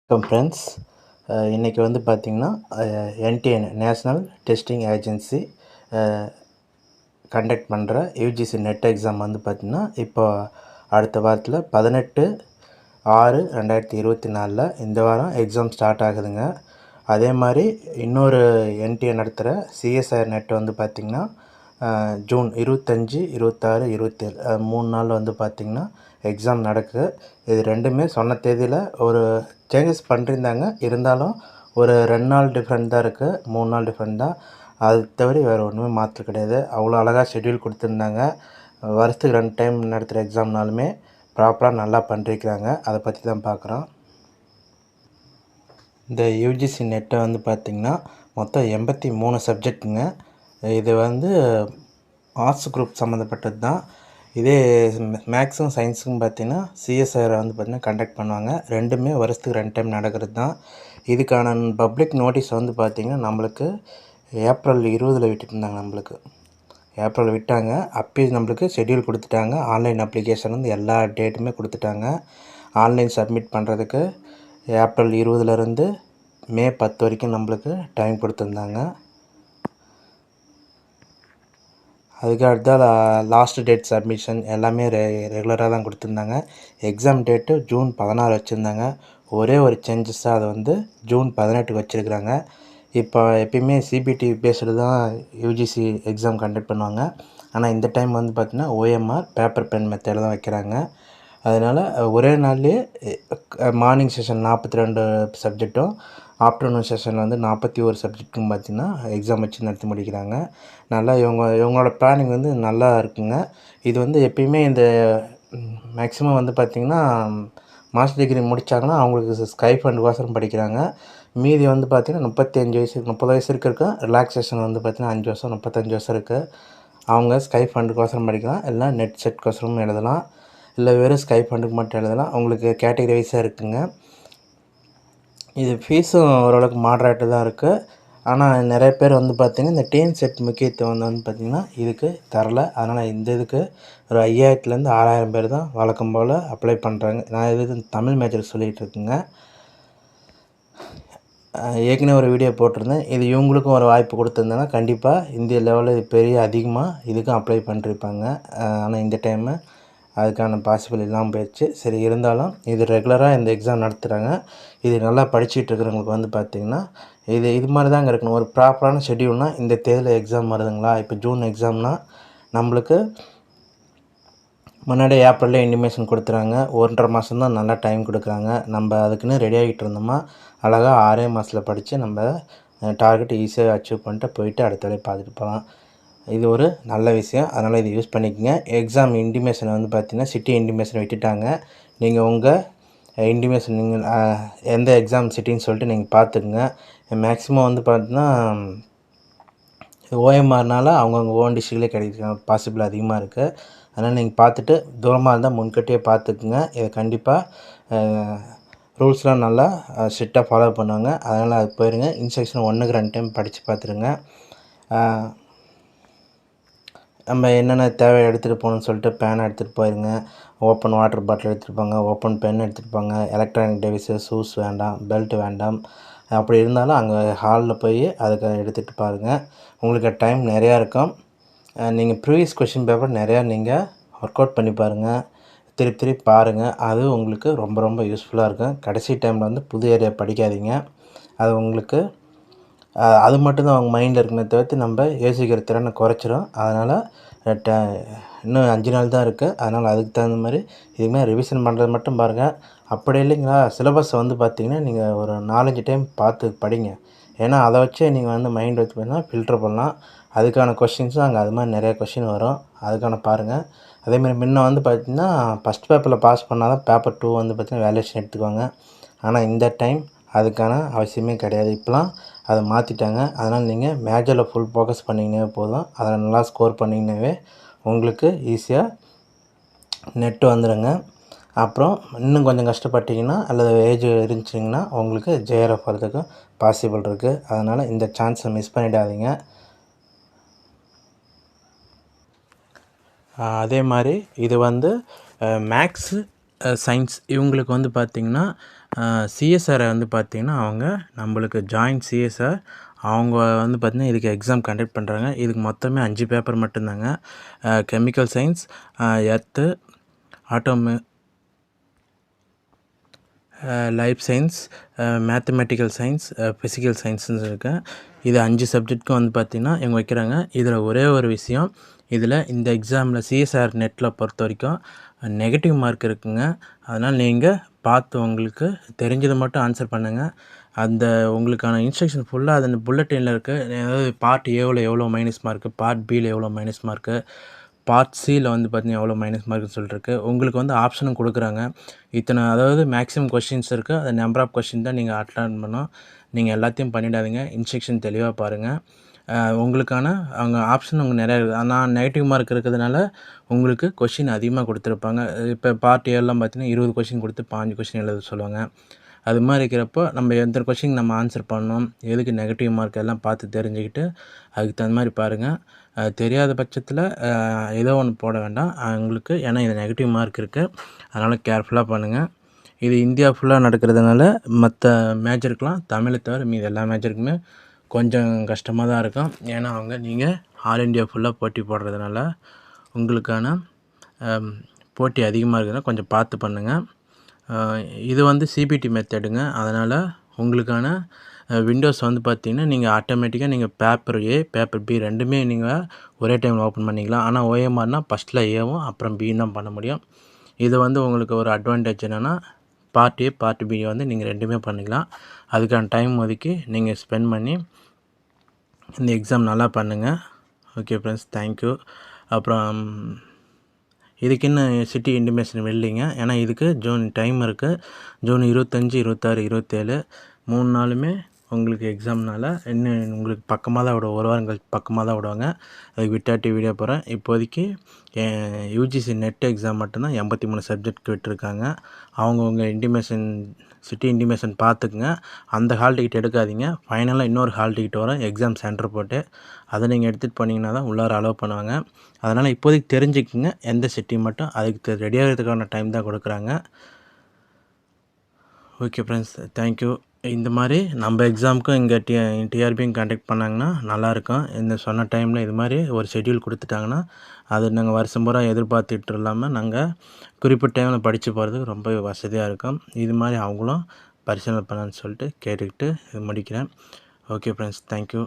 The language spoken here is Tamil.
வணக்கம் ஃப்ரெண்ட்ஸ். இன்றைக்கி வந்து பார்த்திங்கன்னா NTN national testing agency conduct பண்ணுற யூஜிசி நெட் எக்ஸாம் வந்து பார்த்திங்கன்னா இப்போ அடுத்த வாரத்தில் 18/6/2024 இந்த வாரம் எக்ஸாம் ஸ்டார்ட் ஆகுதுங்க. அதே மாதிரி இன்னொரு NTN நடத்துகிற சிஎஸ்ஆர் நெட் வந்து பார்த்திங்கன்னா ஜூன் 25, 26, 27 3 நாள் வந்து பார்த்திங்கன்னா எக்ஸாம் நடக்குது. இது ரெண்டுமே சொன்ன தேதியில் ஒரு சேஞ்சஸ் பண்ணியிருந்தாங்க. இருந்தாலும் ஒரு 2 நாள் டிஃப்ரெண்ட் தான் இருக்குது, 3 நாள் டிஃப்ரெண்ட் தான். அது தவிர வேறு ஒன்றுமே மாற்றம் கிடையாது. அவ்வளோ அழகாக ஷெட்யூல் கொடுத்துருந்தாங்க. வருஷத்துக்கு 2 டைம் நடத்துகிற எக்ஸாம்னாலுமே ப்ராப்பராக நல்லா பண்ணிருக்கிறாங்க. அதை பற்றி தான் பார்க்குறோம். இந்த யூஜிசி நெட்டை வந்து பார்த்திங்கன்னா மொத்தம் 83 சப்ஜெக்ட்டுங்க. இது வந்து ஆர்ட்ஸ் குரூப் சம்மந்தப்பட்டது தான். இதே மேக்ஸும் சயின்ஸுக்கும் பார்த்திங்கன்னா சிஎஸ்ஆர் வந்து பார்த்திங்கன்னா கண்டக்ட் பண்ணுவாங்க. ரெண்டுமே வருஷத்துக்கு 2 டைம் நடக்கிறது தான். இதுக்கான பப்ளிக் நோட்டீஸ் வந்து பார்த்திங்கன்னா நம்மளுக்கு ஏப்ரல் 20 விட்டுட்டு இருந்தாங்க. ஏப்ரல் விட்டாங்க. அப்போயே நம்மளுக்கு ஷெட்யூல் கொடுத்துட்டாங்க. ஆன்லைன் அப்ளிகேஷன் வந்து எல்லா டேட்டுமே கொடுத்துட்டாங்க. ஆன்லைன் சப்மிட் பண்ணுறதுக்கு ஏப்ரல் 20லேருந்து மே 10 வரைக்கும் நம்மளுக்கு டைம் கொடுத்துருந்தாங்க. அதுக்கு அடுத்த லாஸ்ட் டேட் சப்மிஷன் எல்லாமே ரெகுலராக தான் கொடுத்துருந்தாங்க. எக்ஸாம் டேட்டு ஜூன் 16 வச்சுருந்தாங்க. ஒரே ஒரு சேஞ்சஸாக அதை வந்து ஜூன் 18 வச்சுருக்குறாங்க. இப்போ எப்பயுமே சிபிடி பேஸ்டு தான் யூஜிசி எக்ஸாம் கண்டக்ட் பண்ணுவாங்க. ஆனால் இந்த டைம் வந்து பார்த்திங்கன்னா OMR பேப்பர் பென் மெத்தடில் தான் வைக்கிறாங்க. அதனால் ஒரே நாள்லேயே மார்னிங் செஷன் 42 சப்ஜெக்டும், ஆஃப்டர்நூன் செஷனில் வந்து 41 சப்ஜெக்ட்டுக்கும் பார்த்திங்கன்னா எக்ஸாம் வச்சு நடத்தி முடிக்கிறாங்க. நல்லா இவங்களோட பிளானிங் வந்து நல்லா இருக்குங்க. இது வந்து எப்பயுமே இந்த மேக்ஸிமம் வந்து பார்த்திங்கன்னா மாஸ்டர் டிகிரி முடித்தாங்கன்னா அவங்களுக்கு ஸ்கைஃபண்டுக்கோசரம் படிக்கிறாங்க. மீதி வந்து பார்த்திங்கன்னா 35 வயசு 30 வயசு இருக்கும். ரிலாக்ஸேஷன் வந்து பார்த்திங்கன்னா 5 வருஷம் 35 வருஷம் இருக்குது. அவங்க ஸ்கைஃபண்டுக்கோசரம் படிக்கலாம், இல்லை நெட் செட்கோசரமும் எழுதலாம், இல்லை வெறும் ஸ்கைஃபண்டுக்கு மட்டும் எழுதலாம். அவங்களுக்கு கேட்டகரி வைஸாக இருக்குங்க. இது ஃபீஸும் ஓரளவுக்கு மாடரேட்டு தான் இருக்குது. ஆனால் நிறைய பேர் வந்து பார்த்திங்கன்னா இந்த டிஎன் செட் முக்கியத்துவம் வந்து பார்த்திங்கன்னா இதுக்கு தரலை. அதனால் இந்த இதுக்கு ஒரு 5000லேருந்து 6000 பேர் தான் வழக்கம் போல் அப்ளை பண்ணுறாங்க. நான் இது தமிழ் மேஜர் சொல்லிகிட்டு இருக்குங்க. ஏற்கனவே ஒரு வீடியோ போட்டிருந்தேன். இது இவங்களுக்கும் ஒரு வாய்ப்பு கொடுத்துருந்தாங்கன்னா கண்டிப்பாக இந்திய லெவலில் பெரிய அதிகமாக இதுக்கும் அப்ளை பண்ணிருப்பாங்க. ஆனால் இந்த டைமு அதுக்கான பாசிபிள் இல்லாமல் போயிடுச்சு. சரி, இருந்தாலும் இது ரெகுலராக இந்த எக்ஸாம் நடத்துகிறாங்க. இது நல்லா படிச்சுட்டு இருக்கிறவங்களுக்கு வந்து பார்த்திங்கன்னா இது மாதிரி தாங்க இருக்கணும். ஒரு ப்ராப்பரான ஷெட்யூல்னால் இந்த தேதியில் எக்ஸாம் வருதுங்களா, இப்போ ஜூன் எக்ஸாம்னால் நம்மளுக்கு முன்னாடி ஏப்ரல்லே இன்டிமேஷன் கொடுத்துறாங்க. 1.5 மாதம் தான் நல்லா டைம் கொடுக்குறாங்க. நம்ம அதுக்குன்னு ரெடி ஆகிட்டு இருந்தோமா அழகாக 6 மாதத்தில் படித்து நம்ம டார்கெட் ஈஸியாக அச்சீவ் பண்ணிட்டு போயிட்டு அடுத்த வேலையை பார்த்துட்டு போகலாம். இது ஒரு நல்ல விஷயம். அதனால் இது யூஸ் பண்ணிக்கோங்க. எக்ஸாம் இன்டிமேஷனை வந்து பார்த்திங்கன்னா சிட்டி இன்டிமேஷன் விட்டுட்டாங்க. நீங்கள் உங்கள் இன்டிமேஷன் நீங்கள் எந்த எக்ஸாம் சிட்டின்னு சொல்லிட்டு நீங்கள் பார்த்துக்குங்க. மேக்ஸிமம் வந்து பார்த்திங்கன்னா OMRனால் அவங்கவுங்க ஓன் டிஸ்ட்ரிக்ட்லேயே கிடைக்க பாசிபிள் அதிகமாக இருக்குது. அதனால் நீங்கள் பார்த்துட்டு தூரமாக இருந்தால் முன்கூட்டியே பார்த்துக்குங்க. இதை கண்டிப்பாக ரூல்ஸ்லாம் நல்லா ஸ்ட்ரிக்டாக ஃபாலோ பண்ணுவாங்க. அதனால் அது போயிருங்க. இன்ஸ்ட்ரக்ஷன் 1க்கு 2 டைம் படித்து பார்த்துருங்க. நம்ம என்னென்ன தேவை எடுத்துகிட்டு போகணுன்னு சொல்லிட்டு பேனை எடுத்துகிட்டு போயிருங்க. ஓப்பன் வாட்டர் பாட்டில் எடுத்துகிட்டு போங்க, ஓப்பன் பென் எடுத்துகிட்டு போங்க. எலக்ட்ரானிக் டிவைஸு, ஷூஸ் வேண்டாம், பெல்ட் வேண்டாம். அப்படி இருந்தாலும் அங்கே ஹாலில் போய் அதுக்கு எடுத்துகிட்டு பாருங்கள். உங்களுக்கு டைம் நிறையா இருக்கும். நீங்கள் ப்ரீவியஸ் கொஷின் பேப்பர் நிறையா நீங்கள் ஒர்க் அவுட் பண்ணி பாருங்கள், திருப்பி பாருங்கள். அது உங்களுக்கு ரொம்ப ரொம்ப யூஸ்ஃபுல்லாக இருக்கும். கடைசி டைமில் வந்து புது ஏரியா படிக்காதீங்க. அது உங்களுக்கு அது மட்டும்தான் அவங்க மைண்டில் இருக்குமே தவிர்த்து நம்ம யோசிக்கிற திறனை குறைச்சிரும். அதனால் இன்னும் 5 நாள் தான் இருக்குது. அதனால் அதுக்கு தகுந்த மாதிரி இதுமாதிரி ரிவிஷன் பண்ணுறது மட்டும் பாருங்கள். அப்படி இல்லைங்களா, சிலபஸை வந்து பார்த்திங்கன்னா நீங்கள் ஒரு 4-5 டைம் பார்த்து படிங்க. ஏன்னா அதை வச்சே நீங்கள் வந்து மைண்ட் வச்சு பண்ணால் ஃபில்ட்ரு பண்ணலாம். அதுக்கான கொஷின்ஸும் அங்கே அது மாதிரி நிறையா கொஷின் வரும். அதுக்கான பாருங்கள். அதேமாதிரி முன்ன வந்து பார்த்திங்கன்னா ஃபஸ்ட் பேப்பரில் பாஸ் பண்ணால் தான் பேப்பர் 2 வந்து பார்த்திங்கன்னா வேல்யூஷன் எடுத்துக்குவாங்க. ஆனால் இந்த டைம் அதுக்கான அவசியமே கிடையாது. இப்போலாம் அதை மாற்றிட்டாங்க. அதனால் நீங்கள் மேஜரில் ஃபுல் ஃபோக்கஸ் பண்ணிங்கனாவே போதும். அதில் நல்லா ஸ்கோர் பண்ணிங்கனாவே உங்களுக்கு ஈஸியாக நெட்டு வந்துடுங்க. அப்புறம் இன்னும் கொஞ்சம் கஷ்டப்பட்டீங்கன்னா அல்லது ஏஜ் இருந்துச்சிங்கன்னா உங்களுக்கு JRF வரதுக்கும் பாசிபிள் இருக்குது. அதனால் இந்த சான்ஸை மிஸ் பண்ணிடாதீங்க. அதே மாதிரி இது வந்து மேக்ஸு, சயின்ஸ் இவங்களுக்கு வந்து பார்த்திங்கன்னா சிஎஸ்ஆரை வந்து பார்த்திங்கன்னா அவங்க நம்மளுக்கு ஜாயின்ட் சிஎஸ்ஆர் அவங்க வந்து பார்த்திங்கன்னா இதுக்கு எக்ஸாம் கண்டக்ட் பண்ணுறாங்க. இதுக்கு மொத்தமே 5 பேப்பர் மட்டும்தாங்க. Chemical science, earth, life science, mathematical science, physical சயின்ஸ்னு இருக்கு. இது 5 சப்ஜெக்ட்க்கும் வந்து பார்த்திங்கன்னா இவங்க வைக்கிறாங்க. இதில் ஒரே ஒரு விஷயம், இதில் இந்த எக்ஸாமில் சிஎஸ்ஆர் நெட்டில் பொறுத்த வரைக்கும் நெகட்டிவ் மார்க் இருக்குங்க. அதனால் நீங்கள் பார்த்து உங்களுக்கு தெரிஞ்சதை மட்டும் ஆன்சர் பண்ணுங்கள். அந்த உங்களுக்கான இன்ஸ்ட்ரக்ஷன் ஃபுல்லாக அது அந்த புல்லட்டினில் இருக்குது. அதாவது பார்ட் ஏவில் எவ்வளோ மைனஸ் மார்க்கு, பார்ட் பியில் எவ்வளோ மைனஸ் மார்க்கு, பார்ட் சியில் வந்து பார்த்திங்கன்னா எவ்வளோ மைனஸ் மார்க்குன்னு சொல்லிருக்கு. உங்களுக்கு வந்து ஆப்ஷனும் கொடுக்குறாங்க. இத்தனை அதாவது மேக்ஸிமம் கொஷின்ஸ் இருக்குது. அது நம்பர் ஆஃப் கொஷின் தான் நீங்கள் அட்டெண்ட் பண்ணணும். நீங்கள் எல்லாத்தையும் பண்ணிடாதீங்க. இன்ஸ்ட்ரக்ஷன் தெளிவாக பாருங்கள். உங்களுக்கான அவங்க ஆப்ஷன் உங்களுக்கு நிறையா இருக்குது. ஆனால் நெகட்டிவ் மார்க் இருக்கிறதுனால உங்களுக்கு கொஷின் அதிகமாக கொடுத்துருப்பாங்க. இப்போ பார்ட் ஏலாம் பார்த்தீங்கன்னா 20 கொஷின் கொடுத்து 15 கொஷின் எழுத சொல்லுவாங்க. அது மாதிரி இருக்கிறப்போ நம்ம எந்த கொஷின் நம்ம ஆன்சர் பண்ணணும், எதுக்கு நெகட்டிவ் மார்க் எல்லாம் பார்த்து தெரிஞ்சுக்கிட்டு அதுக்கு தகுந்த மாதிரி பாருங்கள். தெரியாத பட்சத்தில் ஏதோ ஒன்று போட வேண்டாம் உங்களுக்கு. ஏன்னா இது நெகட்டிவ் மார்க் இருக்குது. அதனால் கேர்ஃபுல்லாக பண்ணுங்கள். இது இந்தியா ஃபுல்லாக நடக்கிறதுனால மற்ற மேஜருக்கெலாம் தமிழை தவிர மீது எல்லா மேஜருக்குமே கொஞ்சம் கஷ்டமாக தான் இருக்கும். ஏன்னா நீங்கள் ஆல் இண்டியா ஃபுல்லாக போட்டி போடுறதுனால உங்களுக்கான போட்டி அதிகமாக இருக்குதுன்னா கொஞ்சம் பார்த்து பண்ணுங்கள். இது வந்து சிபிடி மெத்தடுங்க. அதனால் உங்களுக்கான விண்டோஸ் வந்து பார்த்திங்கன்னா நீங்கள் ஆட்டோமேட்டிக்காக நீங்கள் பேப்பர் ஏ, பேப்பர் பி ரெண்டுமே நீங்கள் ஒரே டைமில் ஓப்பன் பண்ணிக்கலாம். ஆனால் ஓஎம்ஆர்னால் ஃபஸ்ட்டில் ஏவும் அப்புறம் பியும் தான் பண்ண முடியும். இது வந்து உங்களுக்கு ஒரு அட்வான்டேஜ் என்னென்னா பார்ட் ஏ, பார்ட் பி வந்து நீங்கள் ரெண்டுமே பண்ணிக்கலாம். அதுக்கான டைம் ஒதுக்கி நீங்கள் ஸ்பெண்ட் பண்ணி இந்த எக்ஸாம் நல்லா பண்ணுங்கள். Okay friends, thank you. அப்புறம் இதுக்கு இன்னும் சிட்டி இன்டிமேஷன் வெளிலிங்க. ஏன்னா இதுக்கு ஜூன் டைம் இருக்குது. ஜூன் 25, 26, 27 3 நாளுமே உங்களுக்கு எக்ஸாம்னால இன்னும் உங்களுக்கு பக்கமாக தான் விடுவோம். ஒரு வாரம் கழிச்சு பக்கமாக தான் விடுவாங்க. அதுக்கு விட்டாட்டி வீடியோ போகிறேன். இப்போதைக்கு யூஜிசி நெட் எக்ஸாம் மட்டும்தான் 83 சப்ஜெக்ட் விட்டுருக்காங்க. அவங்கவுங்க இன்டிமேஷன் சிட்டி இன்டிமேஷன் பார்த்துக்குங்க. அந்த ஹால் டிக்கெட் எடுக்காதீங்க. ஃபைனலாக இன்னொரு ஹால் டிக்கெட் வரும் எக்ஸாம் சென்டர் போட்டு. அதை நீங்கள் எடுத்துகிட்டு போனீங்கன்னா தான் உள்ளார அலோவ் பண்ணுவாங்க. அதனால் இப்போதைக்கு தெரிஞ்சுக்குங்க எந்த சிட்டி மட்டும். அதுக்கு ரெடி ஆகிறதுக்கான டைம் தான் கொடுக்குறாங்க. Okay friends, thank you. இந்த மாதிரி நம்ம எக்ஸாமுக்கும் இங்கே டிஆர்பியும் கண்டக்ட் பண்ணாங்கன்னா நல்லாயிருக்கும். இந்த சொன்ன டைமில் இது மாதிரி ஒரு ஷெட்யூல் கொடுத்துட்டாங்கன்னா அது நாங்கள் வருஷம் பூரா எதிர்பார்த்துட்டு இல்லாமல் நாங்கள் குறிப்பிட்ட டைமில் படித்து போகிறதுக்கு ரொம்ப வசதியாக இருக்கும். இது மாதிரி அவங்களும் பரிசீலனை பண்ணான்னு சொல்லிட்டு கேட்டுக்கிட்டு இது முடிக்கிறேன். Okay friends, thank you.